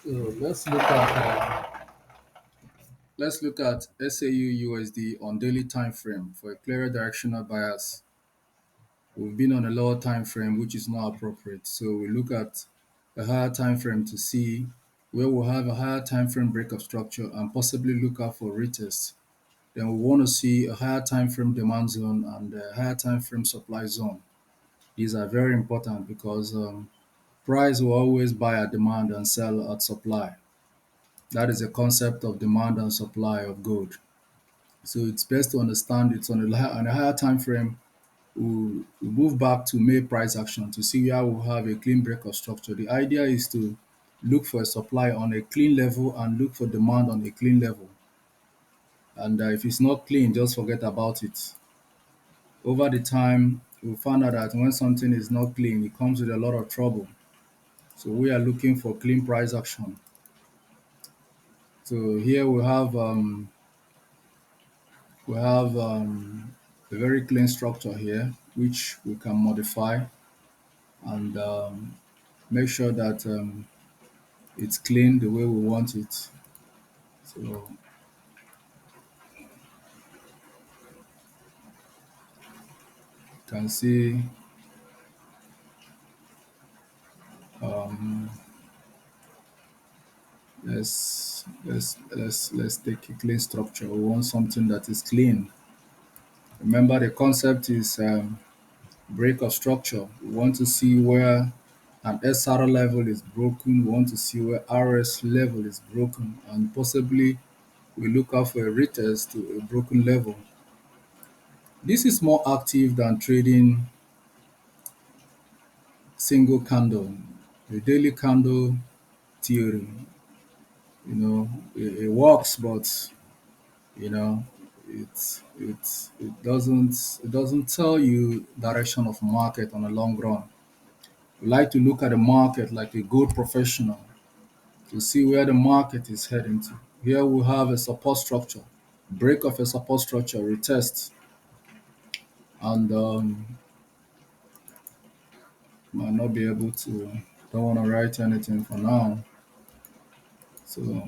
So let's look at SAU USD on daily time frame for a clearer directional bias. We've been on a lower time frame, which is not appropriate. So we look at a higher time frame to see where we'll have a higher time frame breakup structure and possibly look out for retest. Then we want to see a higher time frame demand zone and a higher time frame supply zone. These are very important because price will always buy at demand and sell at supply. That is a concept of demand and supply of gold. So it's best to understand it's on a higher time frame. We'll move back to May price action to see where we'll have a clean break of structure. The idea is to look for a supply on a clean level and look for demand on a clean level. And if it's not clean, just forget about it. Over the time, we'll find out that when something is not clean, it comes with a lot of trouble. So we are looking for clean price action. So here we have a very clean structure here, which we can modify and make sure that it's clean the way we want it. So you can see um, let's take a clean structure. We want something that is clean. Remember the concept is break of structure. We want to see where an SR level is broken. We want to see where RS level is broken, and possibly we look out for a retest to a broken level. This is more active than trading single candle. The daily candle theory, it works, but you know, it doesn't tell you direction of market on a long run. We like to look at the market like a good professional to see where the market is heading to. Here we have a support structure, break of a support structure, retest, and might not be able to. Don't want to write anything for now. So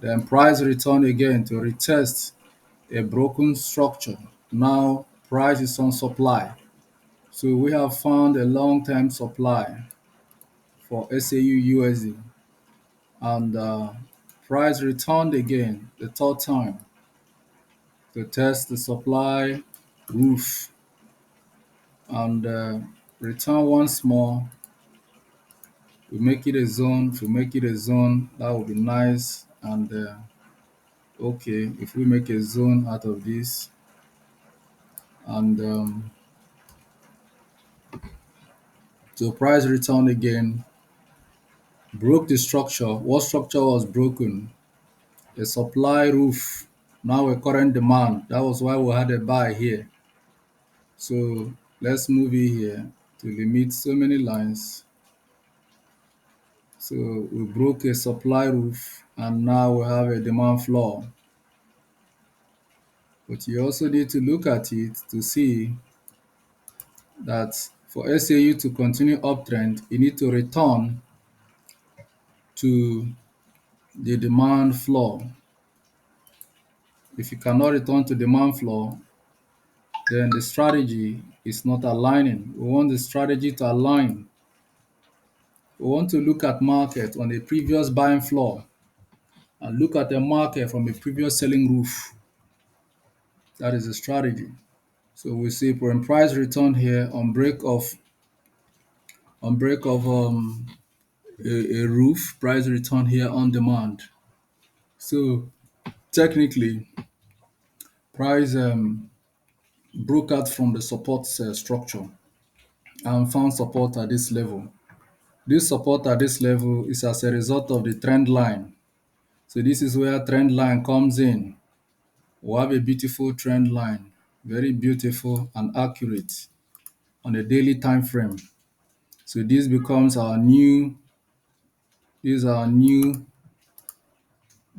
then price return again to retest a broken structure. Now price is on supply. So we have found a long-term supply for SAU USD and price returned again the third time to test the supply roof and return once more. We make it a zone. If we make it a zone, that would be nice. And okay, if we make a zone out of this and so price return again, broke the structure. What structure was broken? The supply roof. Now a current demand. That was why we had a buy here. So let's move it here to limit so many lines. So we broke a supply roof and now we have a demand floor. But you also need to look at it to see that for SAU to continue uptrend, you need to return to the demand floor. If you cannot return to demand floor, then the strategy is not aligning. We want the strategy to align. We want to look at market on a previous buying floor and look at the market from a previous selling roof. That is the strategy. So we see when price return here on break of a roof, price return here on demand. So technically, price broke out from the support structure and found support at this level. This support at this level is as a result of the trend line. So this is where trend line comes in. We have a beautiful trend line, very beautiful and accurate on a daily time frame. So this is our new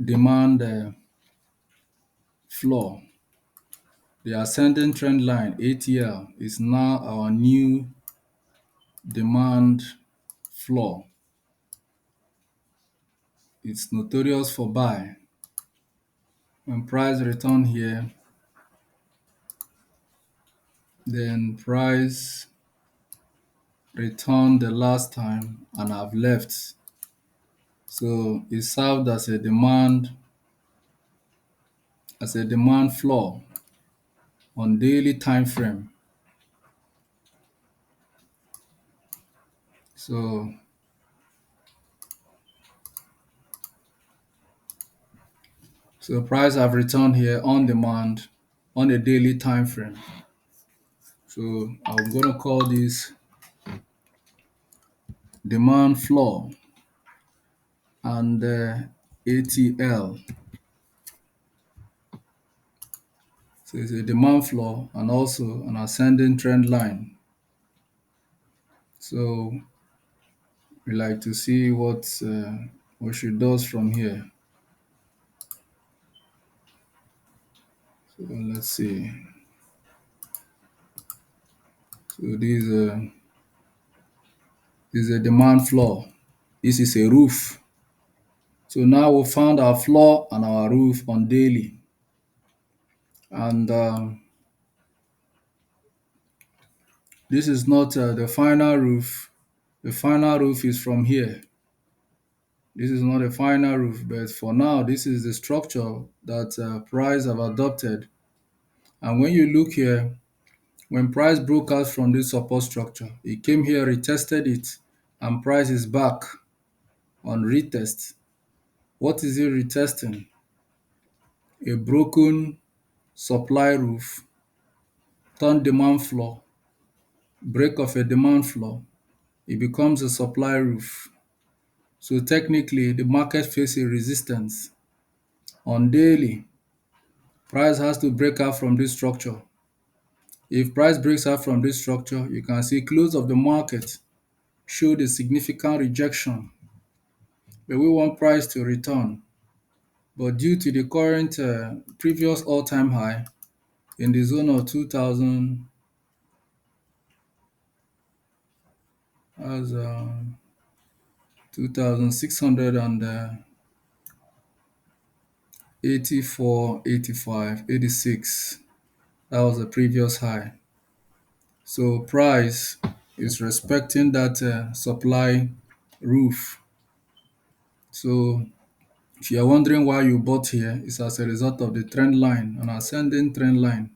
demand floor. The ascending trend line ATL is now our new demand floor. it's notorious for buy. When price return here, then price returned the last time and have left. So it served as a demand floor on daily time frame. So price have returned here on demand on a daily time frame. So I'm gonna call this demand floor and ATL. So it's a demand floor and also an ascending trend line. So we like to see what she does from here. So let's see. So this is a demand floor. This is a roof. So now we found our floor and our roof on daily. And this is not the final roof. The final roof is from here. This is not a final roof, but for now, this is the structure that Price have adopted. And when you look here, when Price broke out from this support structure, he came here, retested it, and Price is back on retest. What is he retesting? A broken supply roof, turn demand floor, break of a demand floor, it becomes a supply roof. So technically, the market faces a resistance. On daily, price has to break out from this structure. If price breaks out from this structure, you can see close of the market showed a significant rejection, but we want price to return. But due to the current previous all-time high in the zone of 2000 as 2684, 85, 86, that was the previous high. So price is respecting that supply roof. So if you are wondering why you bought here, it's as a result of the trend line, an ascending trend line.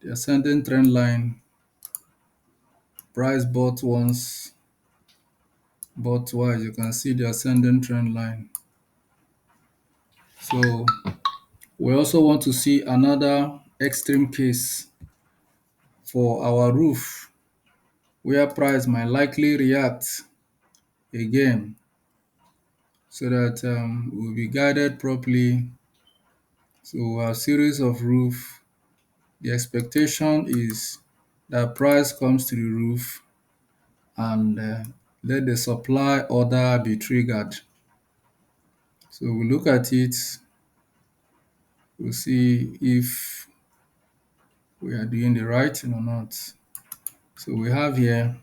The ascending trend line, price bought once, bought twice. You can see the ascending trend line. So we also want to see another extreme case for our roof where price might likely react again so that we'll be guided properly. So our series of roof, the expectation is that price comes to the roof and let the supply order be triggered. So we look at it, we'll see if we are doing the right thing or not. So we have here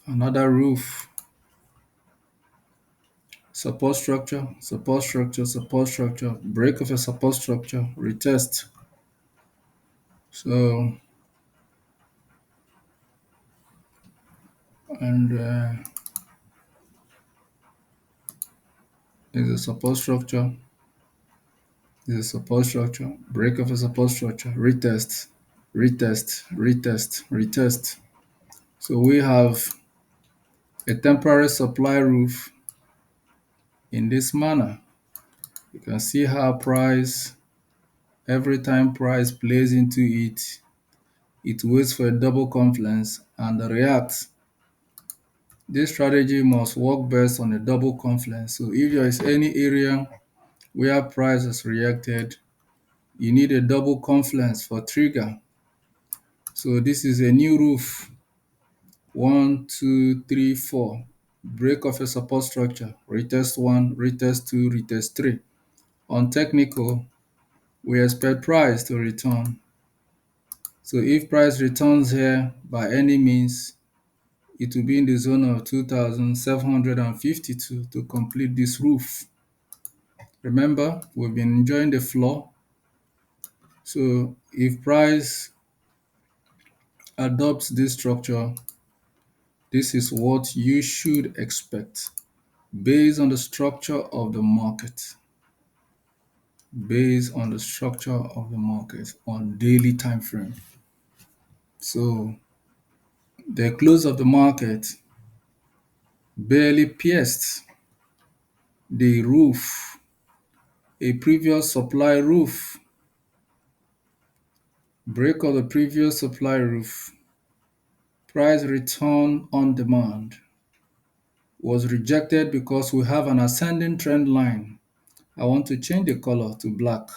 another roof, support structure, support structure, support structure, break of a support structure, retest. So, and is a support structure, is a support structure, break of a support structure, retest, retest, retest, retest. So we have a temporary supply roof in this manner. You can see how price, every time price plays into it, it waits for a double confluence and reacts. This strategy must work best on a double confluence. So if there is any area where price has reacted, you need a double confluence for trigger. So this is a new roof. 1, 2, 3, 4. Break of a support structure. Retest 1, retest 2, retest 3. On technical, we expect price to return. So if price returns here by any means, It will be in the zone of 2,752 to complete this roof. Remember, we've been enjoying the floor. So if price adopts this structure, this is what you should expect based on the structure of the market. Based on the structure of the market on daily time frame. So the close of the market barely pierced the roof, a previous supply roof, break of the previous supply roof, price return on demand was rejected because we have an ascending trend line. I want to change the color to black.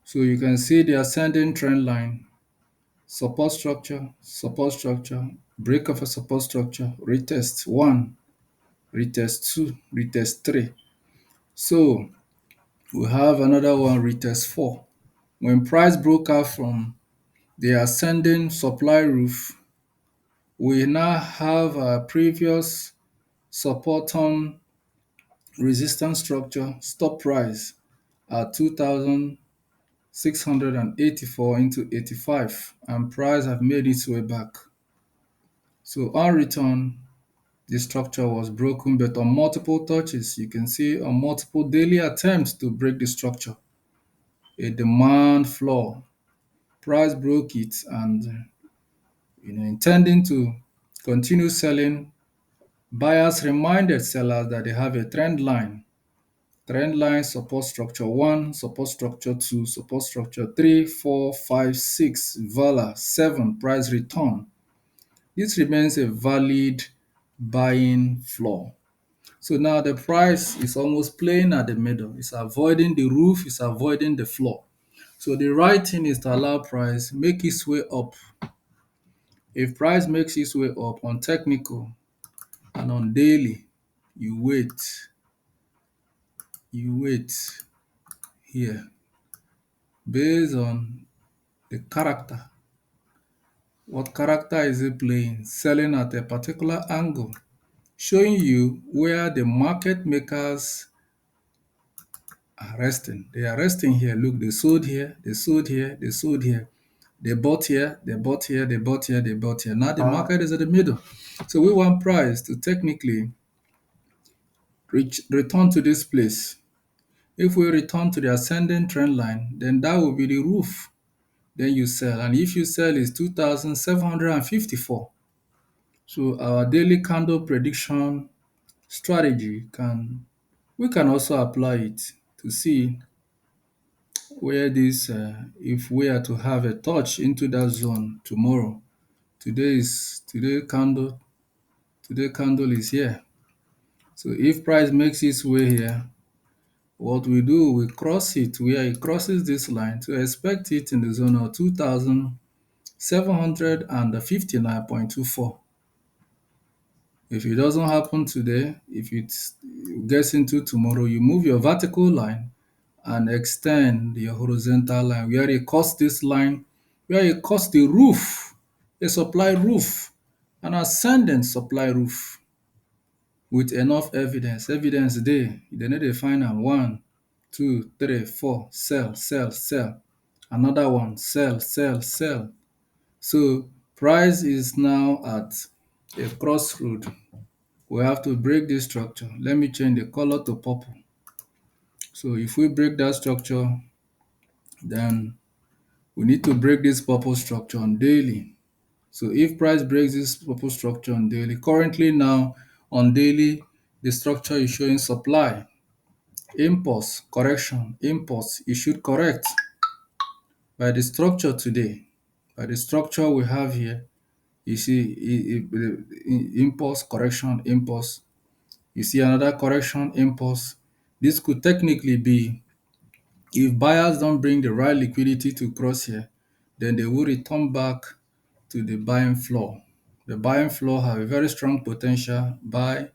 So you can see the ascending trend line, support structure, break of a support structure, retest 1, retest 2, retest 3. So we have another one, retest 4. When price broke out from the ascending supply roof, we now have a previous support on resistance structure, stop price at 2,684 into 85, and price have made its way back. So on return, the structure was broken, but on multiple touches, you can see on multiple daily attempts to break the structure, a demand floor. Price broke it and intending to continue selling, buyers reminded sellers that they have a trend line. Trend line support structure 1, support structure 2, support structure 3, 4, 5, 6, Vala 7, price return. This remains a valid buying floor. So now the price is almost playing at the middle. It's avoiding the roof, it's avoiding the floor. So the right thing is to allow price make its way up. If price makes its way up on technical and on daily, you wait here based on the character. What character is it playing? Selling at a particular angle, showing you where the market makers are resting. They are resting here. Look, they sold here, they sold here, they sold here. They bought here, they bought here, they bought here, they bought here. Now the market is at the middle. So we want price to technically return to this place. If we return to the ascending trend line, then that will be the roof. Then you sell. And if you sell is 2,754. So our daily candle prediction strategy we can also apply it to see where if we are to have a touch into that zone tomorrow. Today candle is here. So if price makes its way here, what we do, we cross it where it crosses this line to expect it in the zone of 2,759.24. If it doesn't happen today, if it gets into tomorrow, you move your vertical line and extend your horizontal line where it cuts this line, where it cuts the roof, a supply roof, an ascending supply roof with enough evidence. Evidence there, they need to find am 1, 2, 3, 4, sell, sell, sell. Another one, sell, sell, sell. So price is now at a crossroad. We have to break this structure. Let me change the color to purple. So if we break that structure, then we need to break this purple structure on daily. So if price breaks this purple structure on daily, currently now on daily, the structure is showing supply, impulse, correction, impulse. It should correct by the structure today. By the structure we have here, you see impulse, correction, impulse. You see another correction, impulse. This could technically be if buyers don't bring the right liquidity to cross here, then they will return back to the buying floor. The buying floor have a very strong potential buy,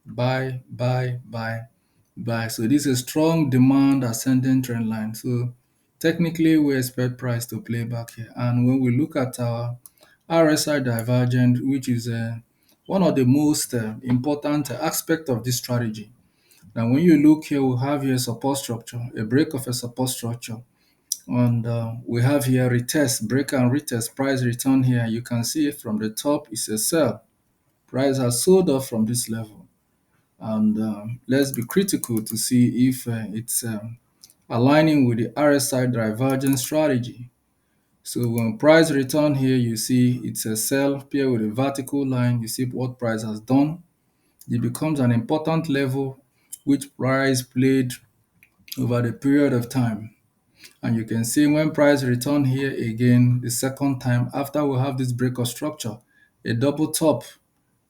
buy, buy, buy, buy. So this is a strong demand ascending trend line. So technically we expect price to play back here. And when we look at our RSI divergent, which is one of the most important aspect of this strategy. Now, when you look here, we have here support structure, a break of a support structure. And we have here retest, break and retest, price return here. You can see from the top, it's a sell. Price has sold off from this level. And let's be critical to see if it's aligning with the RSI divergence strategy. So when price return here, you see it's a sell pair with a vertical line. You see what price has done. It becomes an important level which price played over the period of time. And you can see when price return here again the second time after we have this break of structure, a double top,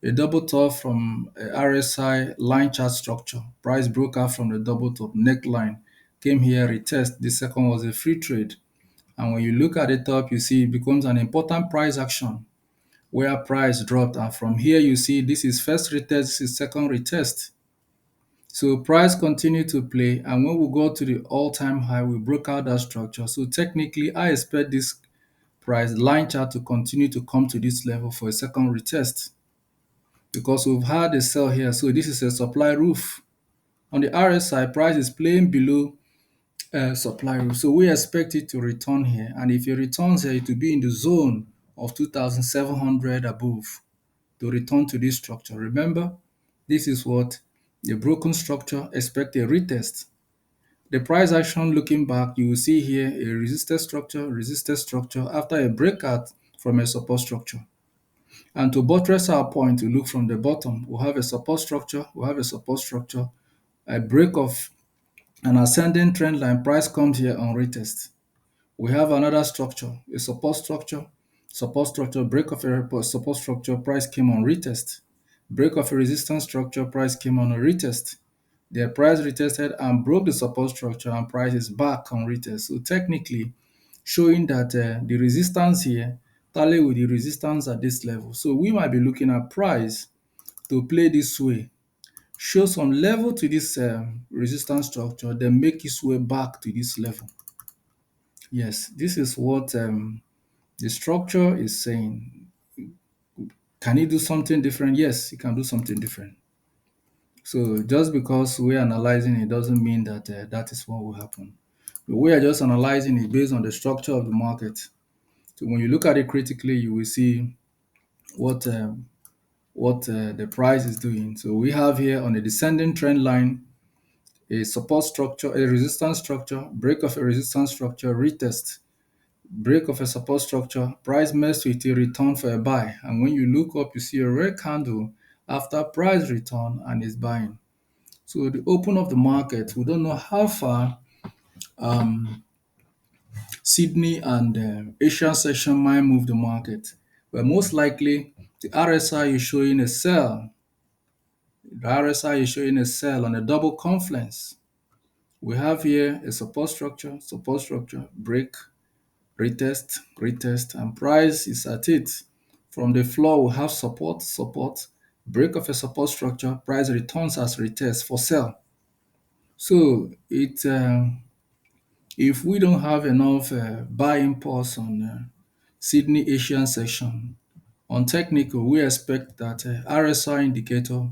a double top from a RSI line chart structure. Price broke out from the double top neckline, came here, retest. The second was a free trade. And when you look at the top, you see it becomes an important price action where price dropped. And from here, you see this is first retest, this is second retest. So price continue to play. And when we go to the all-time high, we broke out that structure. So technically, I expect this price line chart to continue to come to this level for a second retest because we've had a sell here. So this is a supply roof. On the RSI, price is playing below supply roof. So we expect it to return here. And if it returns here, it will be in the zone of 2,700 above to return to this structure. Remember, this is what the broken structure expect a retest. The price action looking back, you will see here a resisted structure after a breakout from a support structure. And to buttress our point, we look from the bottom. We have a support structure, a break of an ascending trend line, price comes here on retest. We have another structure, a support structure, break of a support structure, price came on retest. Break of a resistance structure, price came on a retest. The price retested and broke the support structure and price is back on retest. So technically showing that the resistance here tally with the resistance at this level. So we might be looking at price to play this way, show some level to this resistance structure, then make its way back to this level. Yes, this is what the structure is saying. Can it do something different? Yes, it can do something different. So just because we're analyzing it doesn't mean that that is what will happen. We are just analyzing it based on the structure of the market. So when you look at it critically, you will see what the price is doing. So we have here on a descending trend line a support structure, a resistance structure, break of a resistance structure, retest, break of a support structure, price messed with it, return for a buy. And when you look up, you see a red candle after price return and is buying. So the open of the market, we don't know how far Sydney and Asian session might move the market, but most likely the RSI is showing a sell. The RSI is showing a sell on a double confluence. We have here a support structure, break, retest, retest, and price is at it. From the floor, we have support, break of a support structure, price returns as retest for sell. So if we don't have enough buying pulse on Sydney Asian section, on technical, we expect that RSI indicator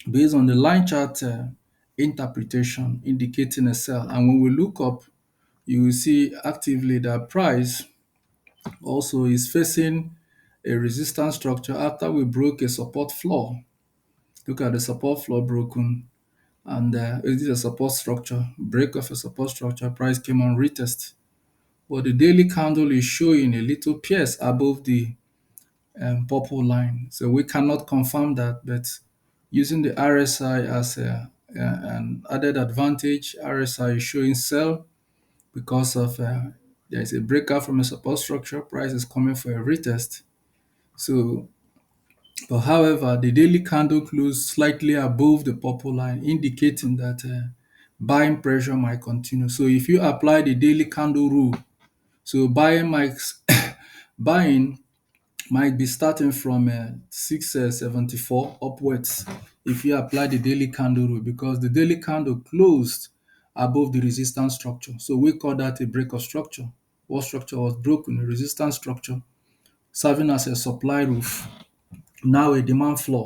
based on the line chart interpretation indicating a sell. And when we look up, you will see actively that price also is facing a resistance structure after we broke a support floor. Look at the support floor broken, and it is a support structure, break of a support structure, price came on retest. But the daily candle is showing a little pierce above the purple line. So we cannot confirm that, but using the RSI as an added advantage, RSI is showing sell because of there is a breakout from a support structure, price is coming for a retest. So, but however, the daily candle closed slightly above the purple line, indicating that buying pressure might continue. So if you apply the daily candle rule, so buying might be starting from 674 upwards if you apply the daily candle rule because the daily candle closed above the resistance structure. So we call that a break of structure. What structure was broken? A resistance structure serving as a supply roof, now a demand floor.